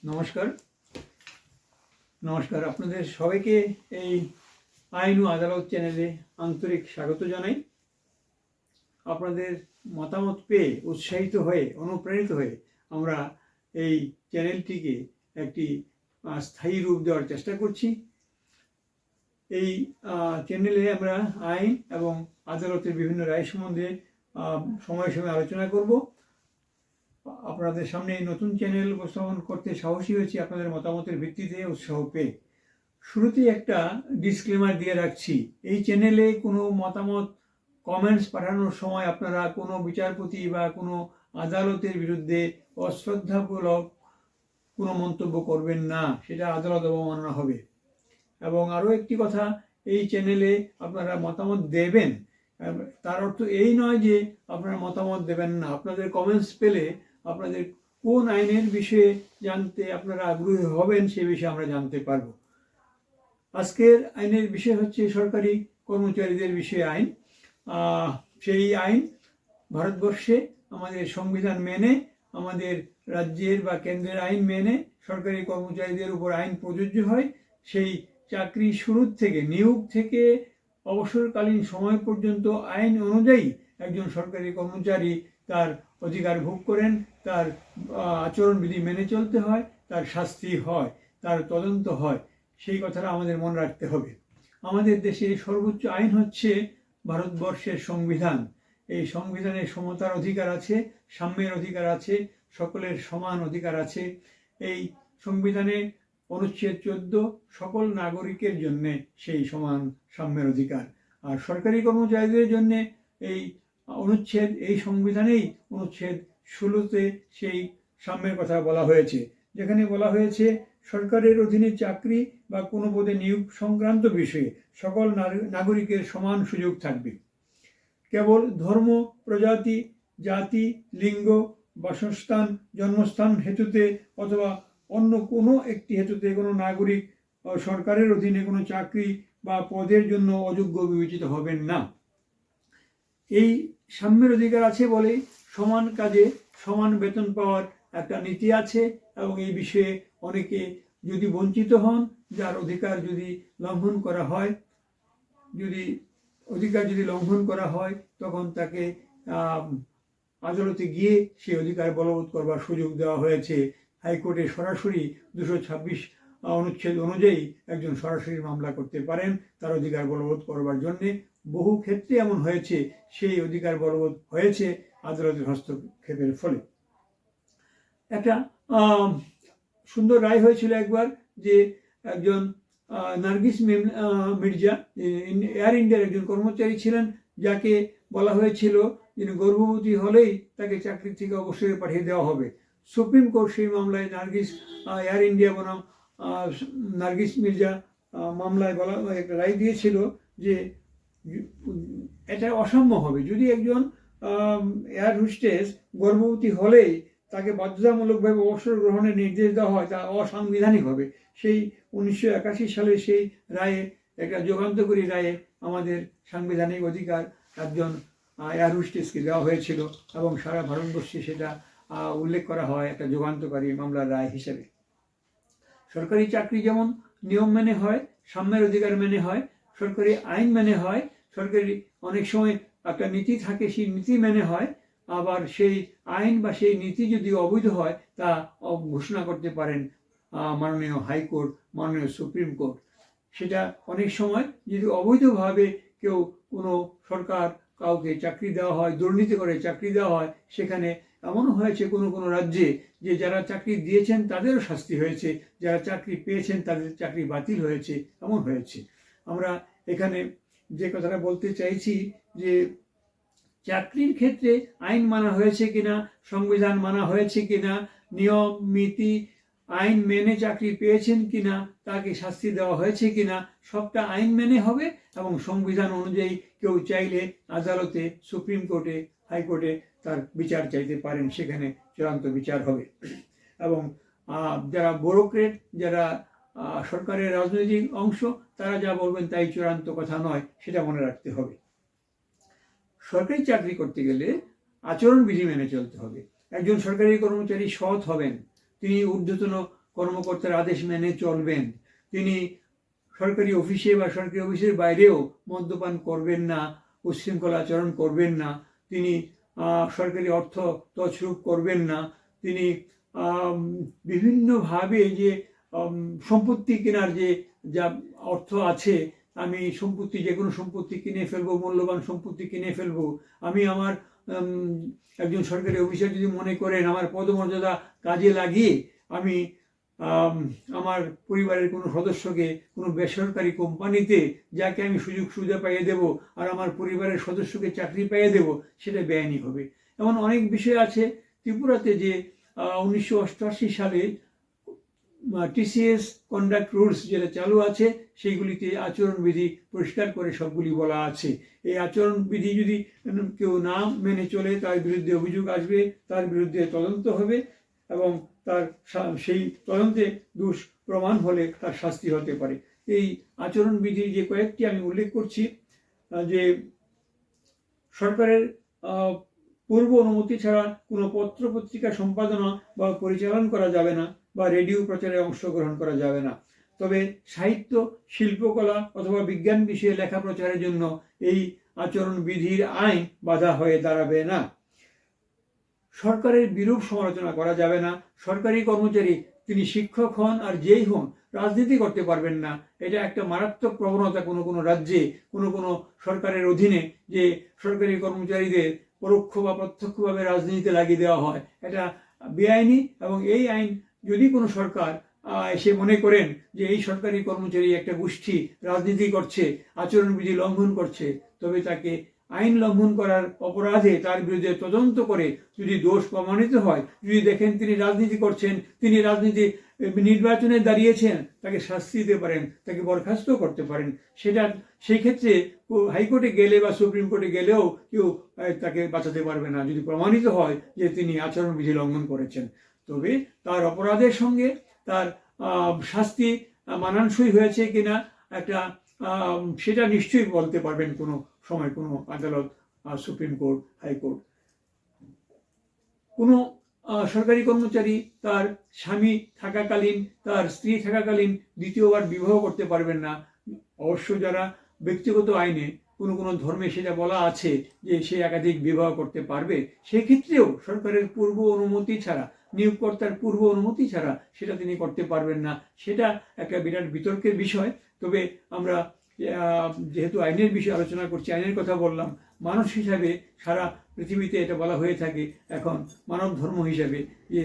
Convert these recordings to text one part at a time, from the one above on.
নমস্কার নমস্কার আপনাদের সবাইকে এই আইন ও আদালত চ্যানেলে আন্তরিক স্বাগত জানাই। আপনাদের মতামত পেয়ে উৎসাহিত হয়ে অনুপ্রাণিত হয়ে আমরা এই চ্যানেলটিকে একটি স্থায়ী রূপ দেওয়ার চেষ্টা করছি। এই চ্যানেলে আমরা আইন এবং আদালতের বিভিন্ন রায় সম্বন্ধে সময়ে সময়ে আলোচনা করব। আপনাদের সামনে এই নতুন চ্যানেল উপস্থাপন করতে সাহসী হয়েছি আপনাদের মতামতের ভিত্তিতে উৎসাহ পেয়ে। শুরুতেই একটা ডিসক্লেমার দিয়ে রাখছি, এই চ্যানেলে কোনো মতামত কমেন্টস পাঠানোর সময় আপনারা কোনো বিচারপতি বা কোনো আদালতের বিরুদ্ধে অশ্রদ্ধামূলক কোনো মন্তব্য করবেন না, সেটা আদালত অবমাননা হবে। এবং আরও একটি কথা, এই চ্যানেলে আপনারা মতামত দেবেন, তার অর্থ এই নয় যে আপনারা মতামত দেবেন না। আপনাদের কমেন্টস পেলে আপনাদের কোন আইনের বিষয়ে জানতে আপনারা আগ্রহী হবেন সে বিষয়ে আমরা জানতে পারব। আজকের আইনের বিষয় হচ্ছে সরকারি কর্মচারীদের বিষয়ে আইন। সেই আইন ভারতবর্ষে আমাদের সংবিধান মেনে, আমাদের রাজ্যের বা কেন্দ্রের আইন মেনে সরকারি কর্মচারীদের উপর আইন প্রযোজ্য হয়। সেই চাকরি শুরু থেকে, নিয়োগ থেকে অবসরকালীন সময় পর্যন্ত আইন অনুযায়ী একজন সরকারি কর্মচারী তার অধিকার ভোগ করেন, তার আচরণবিধি মেনে চলতে হয়, তার শাস্তি হয়, তার তদন্ত হয়। সেই কথাটা আমাদের মনে রাখতে হবে। আমাদের দেশের সর্বোচ্চ আইন হচ্ছে ভারতবর্ষের সংবিধান। এই সংবিধানে সমতার অধিকার আছে, সাম্যের অধিকার আছে, সকলের সমান অধিকার আছে। এই সংবিধানে অনুচ্ছেদ 14 সকল নাগরিকের জন্য সেই সমান সাম্যের অধিকার। আর সরকারি কর্মচারীদের জন্য এই অনুচ্ছেদ, এই সংবিধানেই অনুচ্ছেদ 16তে সেই সাম্যের কথা বলা হয়েছে, যেখানে বলা হয়েছে সরকারের অধীনে চাকরি বা কোনো পদে নিয়োগ সংক্রান্ত বিষয়ে সকল নাগরিকের সমান সুযোগ থাকবে। কেবল ধর্ম, প্রজাতি, জাতি, লিঙ্গ, বাসস্থান, জন্মস্থান হেতুতে অথবা অন্য কোনো একটি হেতুতে কোনো নাগরিক সরকারের অধীনে কোনো চাকরি বা পদের জন্য অযোগ্য বিবেচিত হবেন না। এই সাম্যের অধিকার আছে বলেই সমান কাজে সমান বেতন পাওয়ার একটা নীতি আছে, এবং এই বিষয়ে অনেকে যদি বঞ্চিত হন, যার অধিকার যদি লঙ্ঘন করা হয়, লঙ্ঘন করা হয়, তখন তাকে আদালতে গিয়ে সেই অধিকার বলবৎ করবার সুযোগ দেওয়া হয়েছে। হাইকোর্টে সরাসরি 226 অনুচ্ছেদ অনুযায়ী একজন সরাসরি মামলা করতে পারেন তার অধিকার বলবৎ করবার জন্যে। বহু ক্ষেত্রে এমন হয়েছে সেই অধিকার বলবৎ হয়েছে আদালতের হস্তক্ষেপের ফলে। একটা সুন্দর রায় হয়েছিল একবার, যে একজন নার্গিস মির্জা এয়ার ইন্ডিয়ার একজন কর্মচারী ছিলেন, যাকে বলা হয়েছিল যিনি গর্ভবতী হলেই তাকে চাকরি থেকে অবসরে পাঠিয়ে দেওয়া হবে। সুপ্রিম কোর্ট সেই মামলায় এয়ার ইন্ডিয়া বনাম নার্গিস মির্জা মামলায় একটা রায় দিয়েছিল যে এটা অসাম্য হবে। যদি একজন এয়ার হোস্টেস গর্ভবতী হলেই তাকে বাধ্যতামূলকভাবে অবসর গ্রহণের নির্দেশ দেওয়া হয়, তা অসাংবিধানিক হবে। সেই 1981 সালে সেই রায়ে, একটা যুগান্তকারী রায়ে, আমাদের সাংবিধানিক অধিকার একজন এয়ার হোস্টেসকে দেওয়া হয়েছিল, এবং সারা ভারতবর্ষে সেটা উল্লেখ করা হয় একটা যুগান্তকারী মামলার রায় হিসেবে। সরকারি চাকরি যেমন নিয়ম মেনে হয়, সাম্যের অধিকার মেনে হয়, সরকারি আইন মেনে হয়, সরকারি অনেক সময় একটা নীতি থাকে, সেই নীতি মেনে হয়। আবার সেই আইন বা সেই নীতি যদি অবৈধ হয় তা ঘোষণা করতে পারেন মাননীয় হাইকোর্ট, মাননীয় সুপ্রিম কোর্ট। সেটা অনেক সময় যদি অবৈধভাবে কোনো সরকার কাউকে চাকরি দেওয়া হয়, দুর্নীতি করে চাকরি দেওয়া হয়, সেখানে এমনও হয়েছে কোনো রাজ্যে যে যারা চাকরি দিয়েছেন তাদেরও শাস্তি হয়েছে, যারা চাকরি পেয়েছেন তাদের চাকরি বাতিল হয়েছে, এমন হয়েছে। আমরা এখানে যে কথাটা বলতে চাইছি যে চাকরির ক্ষেত্রে আইন মানা হয়েছে কিনা, সংবিধান মানা হয়েছে কিনা, নিয়ম নীতি আইন মেনে চাকরি পেয়েছেন কিনা, তাকে শাস্তি দেওয়া হয়েছে কিনা, সবটা আইন মেনে হবে। এবং সংবিধান অনুযায়ী কেউ চাইলে আদালতে, সুপ্রিম কোর্টে, হাইকোর্টে তার বিচার চাইতে পারেন, সেখানে চূড়ান্ত বিচার হবে। এবং যারা ব্যুরোক্রেট, যারা সরকারের রাজনৈতিক অংশ, তারা যা বলবেন তাই চূড়ান্ত কথা নয়, সেটা মনে রাখতে হবে। সরকারি চাকরি করতে গেলে আচরণবিধি মেনে চলতে হবে। একজন সরকারি কর্মচারী সৎ হবেন, তিনি ঊর্ধ্বতন কর্মকর্তার আদেশ মেনে চলবেন। তিনি সরকারি অফিসে বা সরকারি অফিসের বাইরেও মদ্যপান করবেন না, উচ্ছৃঙ্খল আচরণ করবেন না, তিনি সরকারি অর্থ তছরূপ করবেন না, তিনি বিভিন্নভাবে যে সম্পত্তি কেনার যে যা অর্থ আছে, আমি সম্পত্তি যে কোনো সম্পত্তি কিনে ফেলবো, মূল্যবান সম্পত্তি কিনে ফেলবো, আমি আমার একজন সরকারি অফিসার যদি মনে করেন আমার পদমর্যাদা কাজে লাগিয়ে আমি আমার পরিবারের কোনো সদস্যকে কোনো বেসরকারি কোম্পানিতে যাকে আমি সুযোগ সুবিধা পাইয়ে দেব আর আমার পরিবারের সদস্যকে চাকরি পাইয়ে দেব, সেটা বেআইনি হবে। এমন অনেক বিষয় আছে। ত্রিপুরাতে যে 1988 সালে TCS কন্ডাক্ট রুলস যেটা চালু আছে, সেইগুলিতে আচরণবিধি পরিষ্কার করে সবগুলি বলা আছে। এই আচরণবিধি যদি কেউ না মেনে চলে, তার বিরুদ্ধে অভিযোগ আসবে, তার বিরুদ্ধে তদন্ত হবে এবং তার সেই তদন্তে দোষ প্রমাণ হলে তার শাস্তি হতে পারে। এই আচরণবিধি যে কয়েকটি আমি উল্লেখ করছি, যে সরকারের পূর্ব অনুমতি ছাড়া কোনো পত্র পত্রিকা সম্পাদনা বা পরিচালন করা যাবে না, বা রেডিও প্রচারে অংশগ্রহণ করা যাবে না। তবে সাহিত্য, শিল্পকলা অথবা বিজ্ঞান বিষয়ে লেখা প্রচারের জন্য এই আচরণবিধির আইন বাধা হয়ে দাঁড়াবে না। সরকারের বিরূপ সমালোচনা করা যাবে না। সরকারি কর্মচারী, তিনি শিক্ষক হন আর যেই হন, রাজনীতি করতে পারবেন না। এটা একটা মারাত্মক প্রবণতা কোনো কোনো রাজ্যে, কোনো কোনো সরকারের অধীনে, যে সরকারি কর্মচারীদের পরোক্ষ বা প্রত্যক্ষভাবে রাজনীতিতে লাগিয়ে দেওয়া হয়। এটা বেআইনি, এবং এই আইন যদি কোনো সরকার এসে মনে করেন যে এই সরকারি কর্মচারী একটা গোষ্ঠী রাজনীতি করছে, আচরণবিধি লঙ্ঘন করছে, তবে তাকে আইন লঙ্ঘন করার অপরাধে তার বিরুদ্ধে তদন্ত করে যদি দোষ প্রমাণিত হয়, যদি দেখেন তিনি রাজনীতি করছেন, তিনি রাজনীতি নির্বাচনে দাঁড়িয়েছেন, তাকে শাস্তি দিতে পারেন, তাকে বরখাস্ত করতে পারেন। সেটা সেই ক্ষেত্রে হাইকোর্টে গেলে বা সুপ্রিম কোর্টে গেলেও কেউ তাকে বাঁচাতে পারবে না, যদি প্রমাণিত হয় যে তিনি আচরণবিধি লঙ্ঘন করেছেন। তবে তার অপরাধের সঙ্গে তার শাস্তি মানানসই হয়েছে কিনা একটা সেটা নিশ্চয়ই বলতে পারবেন কোনো সময় কোনো আদালত, সুপ্রিম কোর্ট, হাইকোর্ট। কোনো সরকারি কর্মচারী তার স্বামী থাকাকালীন, তার স্ত্রী থাকাকালীন দ্বিতীয়বার বিবাহ করতে পারবেন না। অবশ্য যারা ব্যক্তিগত আইনে কোনো কোনো ধর্মে সেটা বলা আছে যে সে একাধিক বিবাহ করতে পারবে, সেক্ষেত্রেও সরকারের পূর্ব অনুমতি ছাড়া, নিয়োগকর্তার পূর্ব অনুমতি ছাড়া সেটা তিনি করতে পারবেন না। সেটা একটা বিরাট বিতর্কের বিষয়। তবে আমরা যেহেতু আইনের বিষয়ে আলোচনা করছি, আইনের কথা বললাম, মানুষ হিসাবে সারা পৃথিবীতে এটা বলা হয়ে থাকে এখন মানব ধর্ম হিসাবে, যে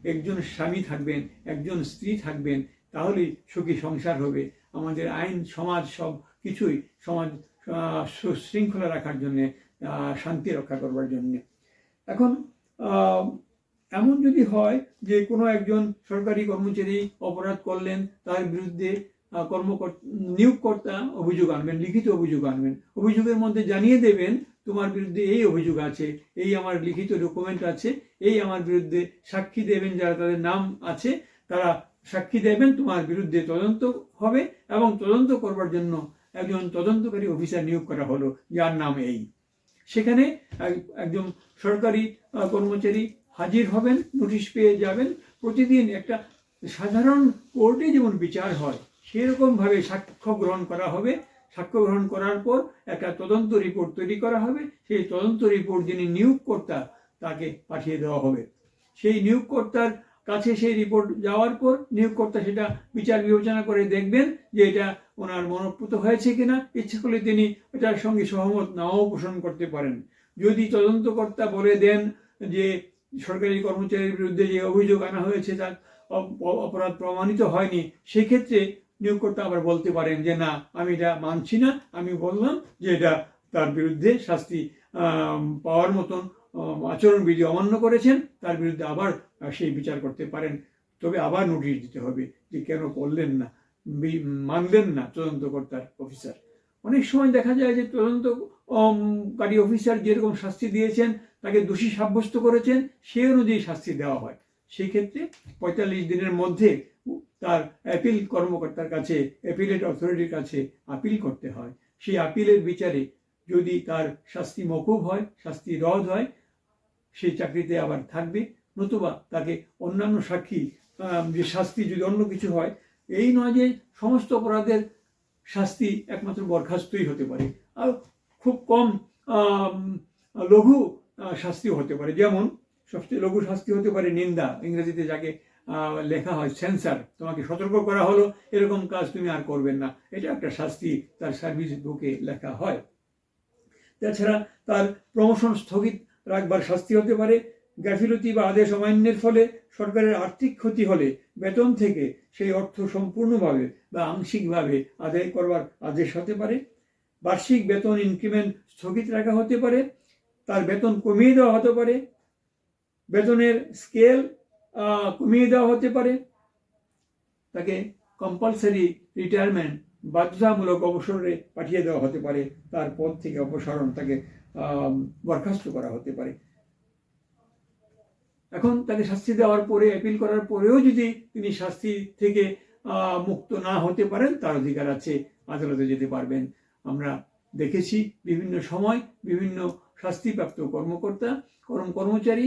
একজন স্বামী থাকবেন, একজন স্ত্রী থাকবেন, তাহলেই সুখী সংসার হবে। আমাদের আইন, সমাজ, সব কিছুই সমাজ সুশৃঙ্খলা রাখার জন্যে, শান্তি রক্ষা করবার জন্যে। এখন এমন যদি হয় যে কোনো একজন সরকারি কর্মচারী অপরাধ করলেন, তার বিরুদ্ধে নিয়োগকর্তা অভিযোগ আনবেন, লিখিত অভিযোগ আনবেন। অভিযোগের মধ্যে জানিয়ে দেবেন তোমার বিরুদ্ধে এই অভিযোগ আছে, এই আমার লিখিত ডকুমেন্ট আছে, এই আমার বিরুদ্ধে সাক্ষী দেবেন, যারা তাদের নাম আছে তারা সাক্ষী দেবেন, তোমার বিরুদ্ধে তদন্ত হবে এবং তদন্ত করবার জন্য একজন তদন্তকারী অফিসার নিয়োগ করা হলো, যার নাম এই। সেখানে একজন সরকারি কর্মচারী হাজির হবেন, নোটিশ পেয়ে যাবেন। প্রতিদিন একটা সাধারণ কোর্টে যেমন বিচার হয় সেরকমভাবে সাক্ষ্য গ্রহণ করা হবে। সাক্ষ্য গ্রহণ করার পর একটা তদন্ত রিপোর্ট তৈরি করা হবে। সেই তদন্ত রিপোর্ট যিনি নিয়োগকর্তা তাকে পাঠিয়ে দেওয়া হবে। সেই নিয়োগকর্তার কাছে সেই রিপোর্ট যাওয়ার পর নিয়োগকর্তা সেটা বিচার বিবেচনা করে দেখবেন যে এটা ওনার মনোপুত হয়েছে কিনা। ইচ্ছে করলে তিনি এটার সঙ্গে সহমত নাও পোষণ করতে পারেন। যদি তদন্তকর্তা বলে দেন যে সরকারি কর্মচারীর বিরুদ্ধে যে অভিযোগ আনা হয়েছে তার অপরাধ প্রমাণিত হয়নি, সেক্ষেত্রে নিয়োগকর্তা আবার বলতে পারেন যে না, আমি এটা মানছি না, আমি বললাম যে এটা তার বিরুদ্ধে শাস্তি পাওয়ার মতন আচরণবিধি অমান্য করেছেন, তার বিরুদ্ধে আবার সেই বিচার করতে পারেন। তবে আবার নোটিশ দিতে হবে যে কেন করলেন না, মানলেন না তদন্তকর্তার অফিসার। অনেক সময় দেখা যায় যে তদন্তকারী অফিসার যেরকম শাস্তি দিয়েছেন, তাকে দোষী সাব্যস্ত করেছেন, সেই অনুযায়ী শাস্তি দেওয়া হয়। সেই ক্ষেত্রে 45 দিনের মধ্যে তার অ্যাপিল কর্মকর্তার কাছে, অ্যাপিলেট অথরিটির কাছে আপিল করতে হয়। সেই আপিলের বিচারে যদি তার শাস্তি মকুব হয়, শাস্তি রদ হয়, সেই চাকরিতে আবার থাকবে, নতুবা তাকে অন্যান্য সাক্ষী যে শাস্তি যদি অন্য কিছু হয়, এই নয় যে সমস্ত অপরাধের শাস্তি একমাত্র বরখাস্তই হতে পারে, আর খুব কম লঘু শাস্তিও হতে পারে। যেমন সবচেয়ে লঘু শাস্তি হতে পারে নিন্দা, ইংরেজিতে যাকে লেখা হয় সেন্সার, তোমাকে সতর্ক করা হলো এরকম কাজ তুমি আর করবেন না, এটা একটা শাস্তি তার সার্ভিস বুকে লেখা হয়। তাছাড়া তার প্রমোশন স্থগিত রাখবার শাস্তি হতে পারে। গাফিলতি বা আদেশ অমান্যের ফলে সরকারের আর্থিক ক্ষতি হলে বেতন থেকে সেই অর্থ সম্পূর্ণভাবে বা আংশিকভাবে আদায় করবার আদেশ হতে পারে। বার্ষিক বেতন ইনক্রিমেন্ট স্থগিত রাখা হতে পারে। তার বেতন কমিয়ে দেওয়া হতে পারে। বেতনের স্কেল কমিয়ে দেওয়া হতে পারে। তাকে কম্পালসারি রিটায়ারমেন্ট, বাধ্যতামূলক অবসরে পাঠিয়ে দেওয়া হতে পারে। তার পদ থেকে অপসারণ, তাকে বরখাস্ত করা হতে পারে। এখন তাকে শাস্তি দেওয়ার পরে, অ্যাপিল করার পরেও যদি তিনি শাস্তি থেকে মুক্ত না হতে পারেন, তার অধিকার আছে, আদালতে যেতে পারবেন। আমরা দেখেছি বিভিন্ন সময় বিভিন্ন শাস্তিপ্রাপ্ত কর্মচারী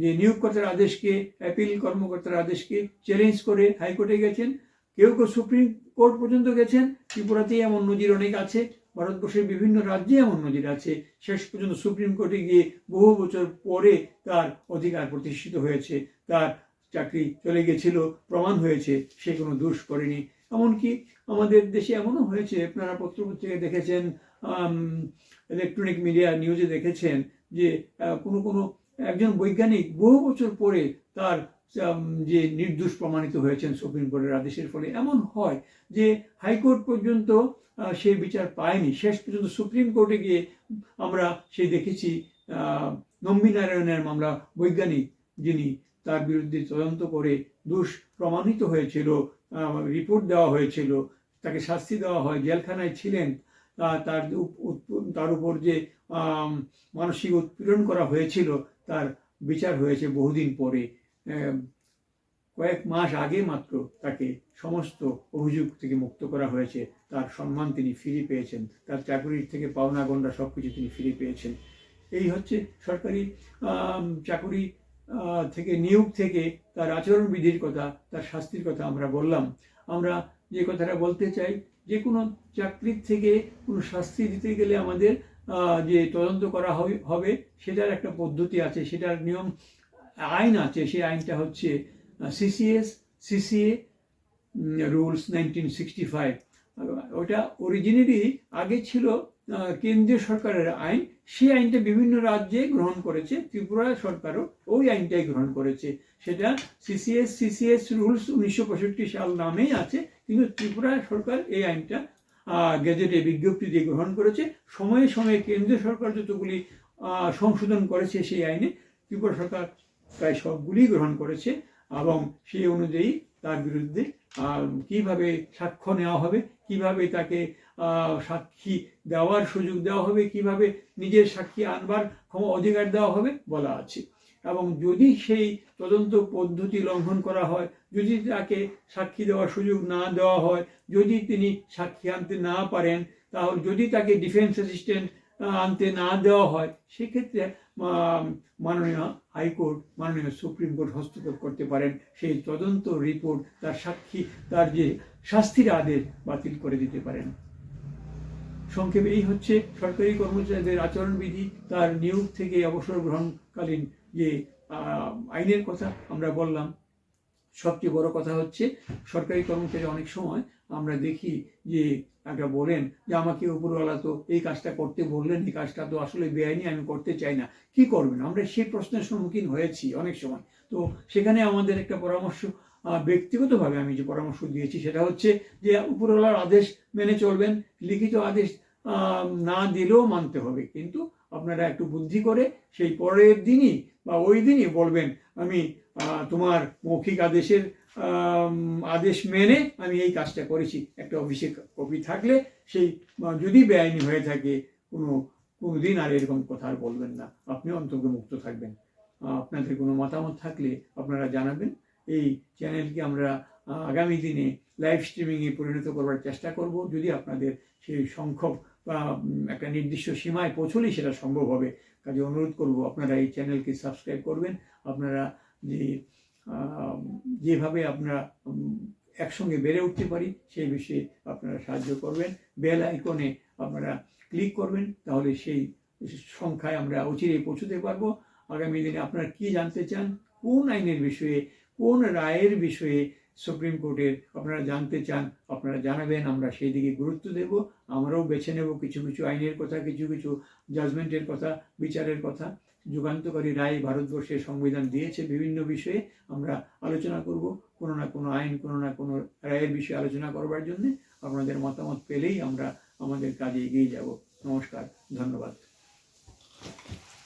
যে নিয়োগকর্তার আদেশকে, অ্যাপিল কর্মকর্তার আদেশকে চ্যালেঞ্জ করে হাইকোর্টে গেছেন, কেউ কেউ সুপ্রিম কোর্ট পর্যন্ত গেছেন। ত্রিপুরাতেই এমন নজির অনেক আছে, ভারতবর্ষের বিভিন্ন রাজ্যে এমন নজির আছে। শেষ পর্যন্ত সুপ্রিম কোর্টে গিয়ে বহু বছর পরে তার অধিকার প্রতিষ্ঠিত হয়েছে, তার চাকরি চলে গেছিল, প্রমাণ হয়েছে সে কোনো দোষ করেনি। এমনকি আমাদের দেশে এমনও হয়েছে, আপনারা পত্রপত্রিকায় দেখেছেন, ইলেকট্রনিক মিডিয়া নিউজে দেখেছেন, যে কোনো একজন বৈজ্ঞানিক বহু বছর পরে তার যে নির্দোষ প্রমাণিত হয়েছেন সুপ্রিম কোর্টের আদেশের ফলে। এমন হয় যে হাইকোর্ট পর্যন্ত সে বিচার পায়নি, শেষ পর্যন্ত সুপ্রিম কোর্টে গিয়ে আমরা সেই দেখেছি নম্বী নারায়ণের মামলা, বৈজ্ঞানিক যিনি, তার বিরুদ্ধে তদন্ত করে দোষ প্রমাণিত হয়েছিল, রিপোর্ট দেওয়া হয়েছিল, তাকে শাস্তি দেওয়া হয়, জেলখানায় ছিলেন, তার উপর যে মানসিক উৎপীড়ন করা হয়েছিল তার বিচার হয়েছে বহুদিন পরে। কয়েক মাস আগে মাত্র তাকে সমস্ত অভিযোগ থেকে মুক্ত করা হয়েছে, তার সম্মান তিনি ফিরে পেয়েছেন, তার চাকরির থেকে পাওনা গন্ডা সব কিছু তিনি ফিরে পেয়েছেন। এই হচ্ছে সরকারি চাকরি থেকে, নিয়োগ থেকে তার আচরণবিধির কথা, তার শাস্তির কথা আমরা বললাম। আমরা যে কথাটা বলতে চাই, যে কোনো চাকরির থেকে কোনো শাস্তি দিতে গেলে আমাদের যে তদন্ত করা হবে সেটার একটা পদ্ধতি আছে, সেটার নিয়ম আইন আছে। সেই আইনটা হচ্ছে CCA রুলস 1965। ওটা অরিজিনালি আগে ছিল কেন্দ্রীয় সরকারের আইন, সেই আইনটা বিভিন্ন রাজ্যে গ্রহণ করেছে, ত্রিপুরা সরকারও ওই আইনটাই গ্রহণ করেছে। সেটা CCS রুলস 1965 সাল নামেই আছে, কিন্তু ত্রিপুরা সরকার এই আইনটা গেজেটে বিজ্ঞপ্তি দিয়ে গ্রহণ করেছে। সময়ে সময়ে কেন্দ্রীয় সরকার যতগুলি সংশোধন করেছে সেই আইনে, ত্রিপুরা সরকার প্রায় সবগুলি গ্রহণ করেছে, এবং সেই অনুযায়ী তার বিরুদ্ধে কিভাবে সাক্ষ্য নেওয়া হবে, কিভাবে তাকে সাক্ষী দেওয়ার সুযোগ দেওয়া হবে, কিভাবে নিজের সাক্ষী আনবার অধিকার দেওয়া হবে বলা আছে। এবং যদি সেই তদন্ত পদ্ধতি লঙ্ঘন করা হয়, যদি তাকে সাক্ষী দেওয়ার সুযোগ না দেওয়া হয়, যদি তিনি সাক্ষী আনতে না পারেন, তাহলে যদি তাকে ডিফেন্স অ্যাসিস্ট্যান্ট আনতে না দেওয়া হয়, সেক্ষেত্রে মাননীয় হাইকোর্ট, মাননীয় সুপ্রিম কোর্ট হস্তক্ষেপ করতে পারেন। সেই তদন্ত রিপোর্ট, তার সাক্ষী, তার যে শাস্তির আদেশ বাতিল করে দিতে পারেন। সংক্ষেপে এই হচ্ছে সরকারি কর্মচারীদের আচরণবিধি, তার নিয়োগ থেকে অবসর গ্রহণকালীন যে আইনের কথা আমরা বললাম। সবচেয়ে বড় কথা হচ্ছে, সরকারি কর্মচারী অনেক সময় আমরা দেখি যে একটা বলেন যে আমাকে উপরওয়ালা তো এই কাজটা করতে বললেন, এই কাজটা তো আসলে বেআইনি, আমি করতে চাই না, কি করবেন? আমরা সেই প্রশ্নের সম্মুখীন হয়েছি অনেক সময়। তো সেখানে আমাদের একটা পরামর্শ, ব্যক্তিগতভাবে আমি যে পরামর্শ দিয়েছি সেটা হচ্ছে যে উপরওয়ালার আদেশ মেনে চলবেন, লিখিত আদেশ না দিলেও মানতে হবে, কিন্তু আপনারা একটু বুদ্ধি করে সেই পরের দিনই বা ওই দিনই বলবেন, আমি তোমার মৌখিক আদেশের আদেশ মেনে আমি এই কাজটা করেছি। একটা অফিসে কপি থাকলে সেই, যদি বেআইনি হয়ে থাকে কোনো দিন আর এরকম কথা আর বলবেন না, আপনি অন্তর্মুক্ত থাকবেন। আপনাদের কোনো মতামত থাকলে আপনারা জানাবেন। এই চ্যানেলকে আমরা আগামী দিনে লাইভ স্ট্রিমিংয়ে পরিণত করবার চেষ্টা করব। যদি আপনাদের সেই সংখ্যক বা একটা নির্দিষ্ট সীমায় পৌঁছলেই সেটা সম্ভব হবে। কাজে অনুরোধ করব আপনারা এই চ্যানেলকে সাবস্ক্রাইব করবেন। আপনারা যে যেভাবে আপনারা একসঙ্গে বেড়ে উঠতে পারি সেই বিষয়ে আপনারা সাহায্য করবেন। বেল আইকনে আপনারা ক্লিক করবেন, তাহলে সেই সংখ্যায় আমরা অচিরেই পৌঁছতে পারবো। আগামী দিনে আপনারা কি জানতে চান, কোন আইনের বিষয়ে, কোন রায়ের বিষয়ে সুপ্রিম কোর্টের আপনারা জানতে চান, আপনারা জানাবেন, আমরা সেই দিকে গুরুত্ব দেব। আমরাও বেছে নেব কিছু কিছু আইনের কথা, কিছু কিছু জাজমেন্টের কথা, বিচারের কথা। যুগান্তকারী রায় ভারতবর্ষের সংবিধান দিয়েছে, বিভিন্ন বিষয়ে আমরা আলোচনা করব। কোনো না কোনো আইন, কোনো না কোনো রায়ের বিষয়ে আলোচনা করবার জন্য আপনাদের মতামত পেলেই আমরা আমাদের কাজে এগিয়ে যাব। নমস্কার, ধন্যবাদ।